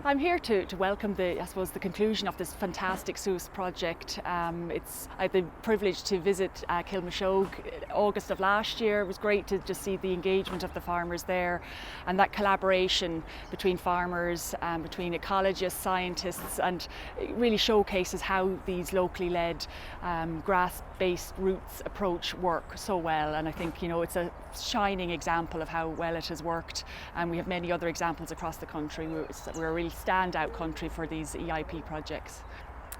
I'm here to welcome the conclusion of this fantastic SUAS project. I had the privilege to visit Kilmashogue August of last year. It was great to just see the engagement of the farmers there and that collaboration between farmers, between ecologists, scientists, and it really showcases how these locally led grass-based roots approach work so well. And I think it's a shining example of how well it has worked, and we have many other examples across the country. We're a really standout country for these EIP projects.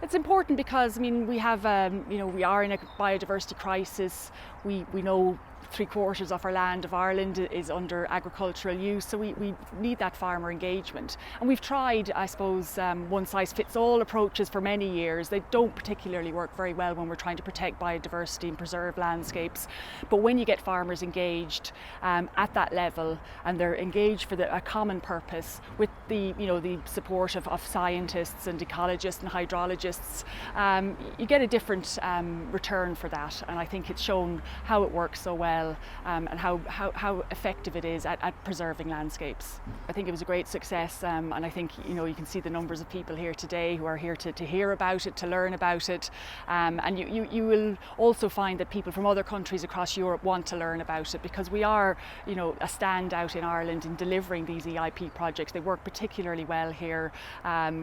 It's important because we have we are in a biodiversity crisis. We know 3/4 of our land of Ireland is under agricultural use, so we need that farmer engagement. And we've tried, I suppose, one-size-fits-all approaches for many years. They don't particularly work very well when we're trying to protect biodiversity and preserve landscapes. But when you get farmers engaged at that level, and they're engaged for a common purpose with the support of scientists and ecologists and hydrologists, you get a different return for that. And I think it's shown how it works so well. And how effective it is at preserving landscapes. I think it was a great success, and I think you can see the numbers of people here today who are here to hear about it, to learn about it, and you will also find that people from other countries across Europe want to learn about it, because we are a standout in Ireland in delivering these EIP projects. They work particularly well here,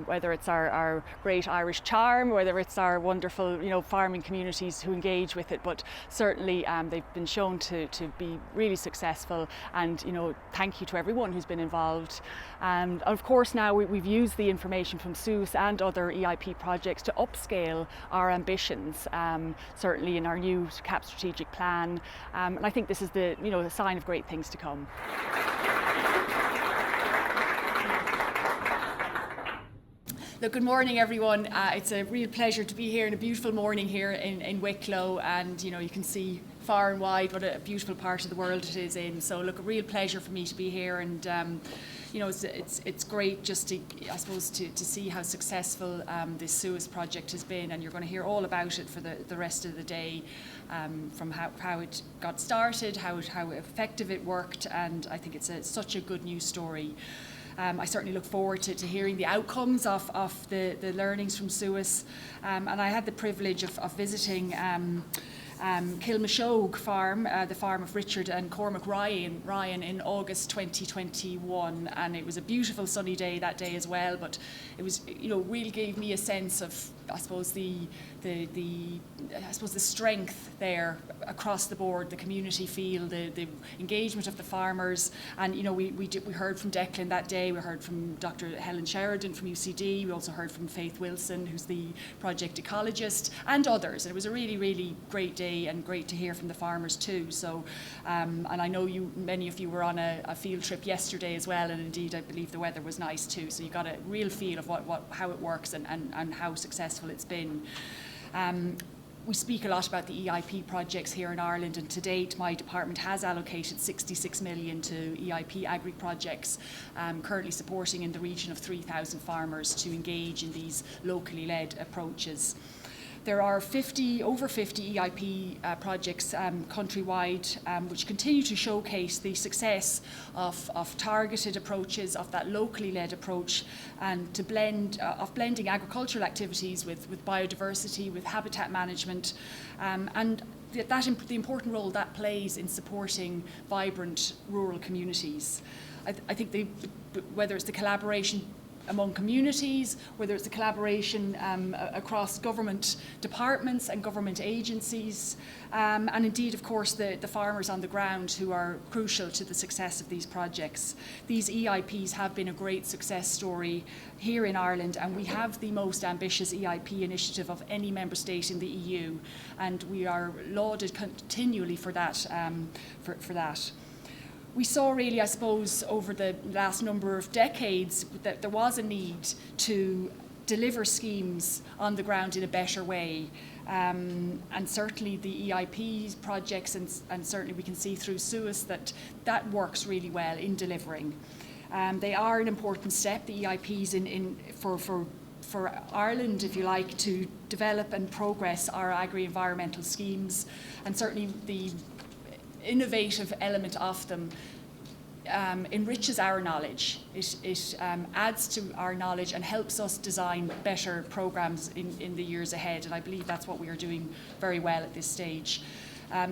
whether it's our great Irish charm, whether it's our wonderful farming communities who engage with it, but certainly they've been shown to be really successful, and thank you to everyone who's been involved. And of course now we've used the information from SUAS and other EIP projects to upscale our ambitions, certainly in our new CAP strategic plan, and I think this is the sign of great things to come. Look, good morning everyone. It's a real pleasure to be here in a beautiful morning here in Wicklow, and you can see far and wide what a beautiful part of the world it is in. So look, a real pleasure for me to be here, and it's great just to, I suppose, to see how successful this SUAS project has been, and you're going to hear all about it for the rest of the day, from how it got started, how effective it worked, and I think it's such a good news story. I certainly look forward to hearing the outcomes of the learnings from SUAS, and I had the privilege of visiting Kilmashogue farm, the farm of Richard and Cormac Ryan in August 2021, and it was a beautiful sunny day that day as well, but it was really gave me a sense of, I suppose, the strength there across the board, the community feel, the engagement of the farmers, and we heard from Declan that day. We heard from Dr. Helen Sheridan from UCD. We also heard from Faith Wilson, who's the project ecologist, and others. And it was a really, really great day, and great to hear from the farmers too. So, and I know many of you were on a field trip yesterday as well, and indeed I believe the weather was nice too. So you got a real feel of how it works and how successful it's been. We speak a lot about the EIP projects here in Ireland, and to date my department has allocated 66 million to EIP-AGRI projects, currently supporting in the region of 3,000 farmers to engage in these locally led approaches. There are over 50 EIP projects countrywide, which continue to showcase the success of targeted approaches, of that locally led approach, and to blending agricultural activities with biodiversity, with habitat management, and the important role that plays in supporting vibrant rural communities. I think whether it's the collaboration among communities, whether it's the collaboration across government departments and government agencies, and indeed, of course, the farmers on the ground who are crucial to the success of these projects. These EIPs have been a great success story here in Ireland, and we have the most ambitious EIP initiative of any member state in the EU, and we are lauded continually for that. We saw really, I suppose, over the last number of decades that there was a need to deliver schemes on the ground in a better way. And certainly the EIP projects, and certainly we can see through SUAS that works really well in delivering. They are an important step, the EIPs, for Ireland, if you like, to develop and progress our agri-environmental schemes, and certainly the innovative element of them enriches our knowledge. It adds to our knowledge and helps us design better programmes in the years ahead, and I believe that's what we are doing very well at this stage.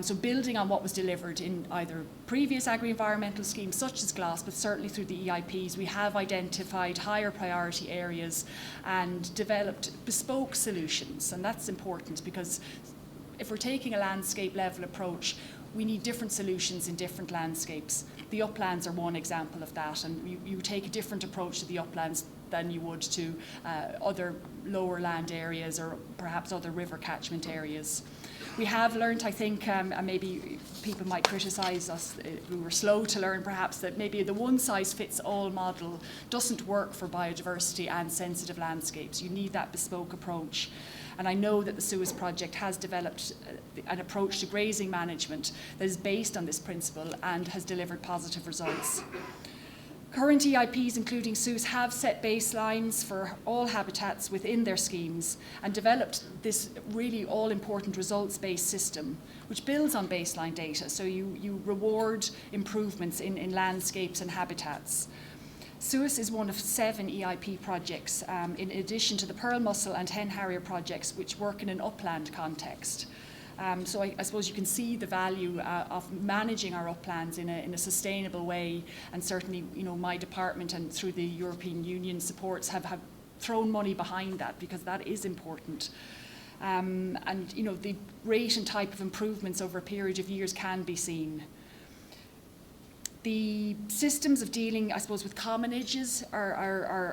So building on what was delivered in either previous agri-environmental schemes such as GLAS, but certainly through the EIPs, we have identified higher priority areas and developed bespoke solutions. And that's important because if we're taking a landscape level approach, we need different solutions in different landscapes. The uplands are one example of that, and you take a different approach to the uplands than you would to other lower land areas or perhaps other river catchment areas. We have learned, I think, and maybe people might criticise us, we were slow to learn perhaps, that maybe the one-size-fits-all model doesn't work for biodiversity and sensitive landscapes. You need that bespoke approach. And I know that the SUAS project has developed an approach to grazing management that is based on this principle and has delivered positive results. Current EIPs, including SUAS, have set baselines for all habitats within their schemes and developed this really all-important results-based system, which builds on baseline data. So you reward improvements in landscapes and habitats. SUAS is one of 7 EIP projects, in addition to the pearl mussel and hen harrier projects, which work in an upland context. So I suppose you can see the value of managing our uplands in a sustainable way, and certainly, you know, my department and through the European Union supports have thrown money behind that because that is important. And you know, the rate and type of improvements over a period of years can be seen. The systems of dealing, I suppose, with commonages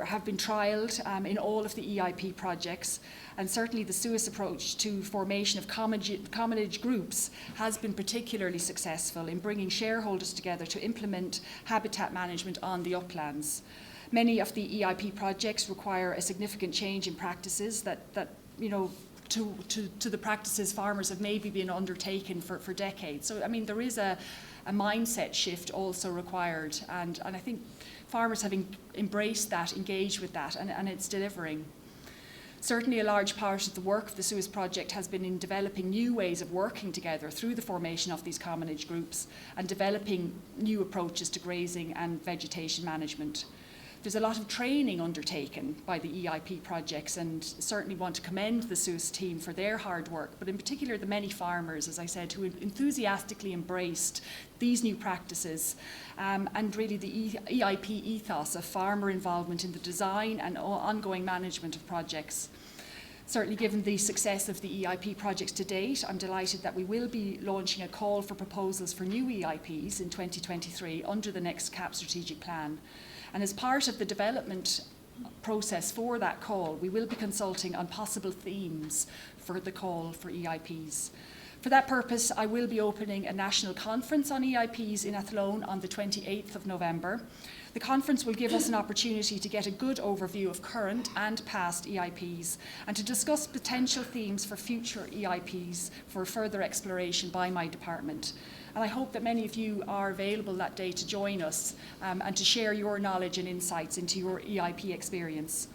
have been trialled in all of the EIP projects, and certainly the SUAS approach to formation of commonage groups has been particularly successful in bringing shareholders together to implement habitat management on the uplands. Many of the EIP projects require a significant change in practices that you know, to the practices farmers have maybe been undertaken for decades. So I mean, there is a mindset shift also required, and I think farmers have embraced that, engaged with that, and it's delivering. Certainly a large part of the work of the SUAS project has been in developing new ways of working together through the formation of these commonage groups and developing new approaches to grazing and vegetation management. There's a lot of training undertaken by the EIP projects, and certainly want to commend the SUAS team for their hard work, but in particular the many farmers, as I said, who enthusiastically embraced these new practices and really the EIP ethos of farmer involvement in the design and ongoing management of projects. Certainly, given the success of the EIP projects to date, I'm delighted that we will be launching a call for proposals for new EIPs in 2023 under the next CAP strategic plan. And as part of the development process for that call, we will be consulting on possible themes for the call for EIPs. For that purpose, I will be opening a national conference on EIPs in Athlone on the 28th of November. The conference will give us an opportunity to get a good overview of current and past EIPs and to discuss potential themes for future EIPs for further exploration by my department. And I hope that many of you are available that day to join us and to share your knowledge and insights into your EIP experience.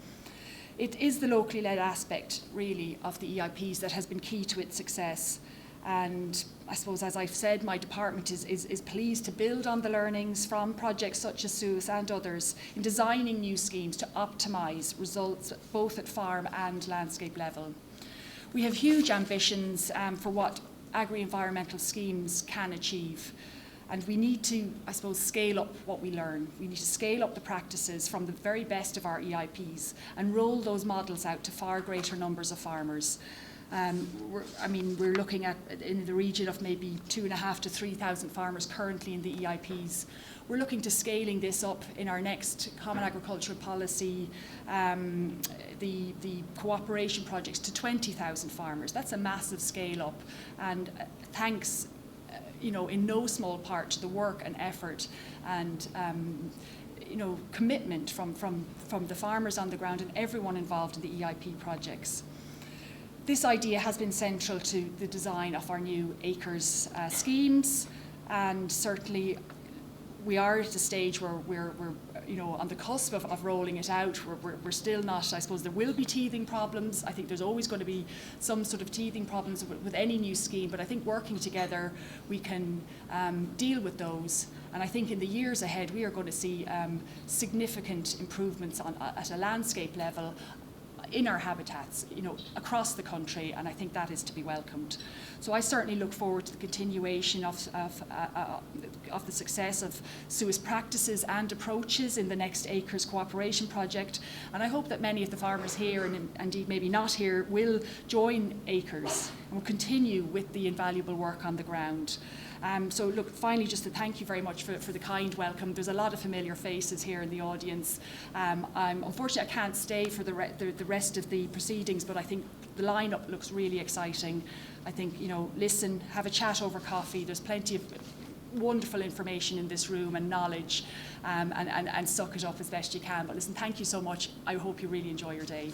It is the locally led aspect, really, of the EIPs that has been key to its success. And I suppose, as I've said, my department is pleased to build on the learnings from projects such as SUAS and others in designing new schemes to optimise results both at farm and landscape level. We have huge ambitions for what agri-environmental schemes can achieve. And we need to, I suppose, scale up what we learn. We need to scale up the practices from the very best of our EIPs and roll those models out to far greater numbers of farmers. We're looking at in the region of maybe 2,500 to 3,000 farmers currently in the EIPs. We're looking to scaling this up in our next Common Agricultural Policy, the cooperation projects to 20,000 farmers. That's a massive scale up, and thanks, in no small part to the work and effort and commitment from the farmers on the ground and everyone involved in the EIP projects. This idea has been central to the design of our new acres schemes, and certainly we are at a stage where we're on the cusp of rolling it out. We're still not, I suppose there will be teething problems. I think there's always going to be some sort of teething problems with any new scheme, but I think working together we can deal with those. And I think in the years ahead we are going to see significant improvements at a landscape level in our habitats, across the country, and I think that is to be welcomed. So I certainly look forward to the continuation of the success of SUAS practices and approaches in the next Acres Cooperation Project, and I hope that many of the farmers here, and indeed maybe not here, will join Acres and will continue with the invaluable work on the ground. So look, finally, just to thank you very much for the kind welcome. There's a lot of familiar faces here in the audience. Unfortunately, I can't stay for the rest of the proceedings, but I think the lineup looks really exciting. I think, listen, have a chat over coffee. There's plenty of wonderful information in this room and knowledge, and suck it up as best you can. But listen, thank you so much. I hope you really enjoy your day.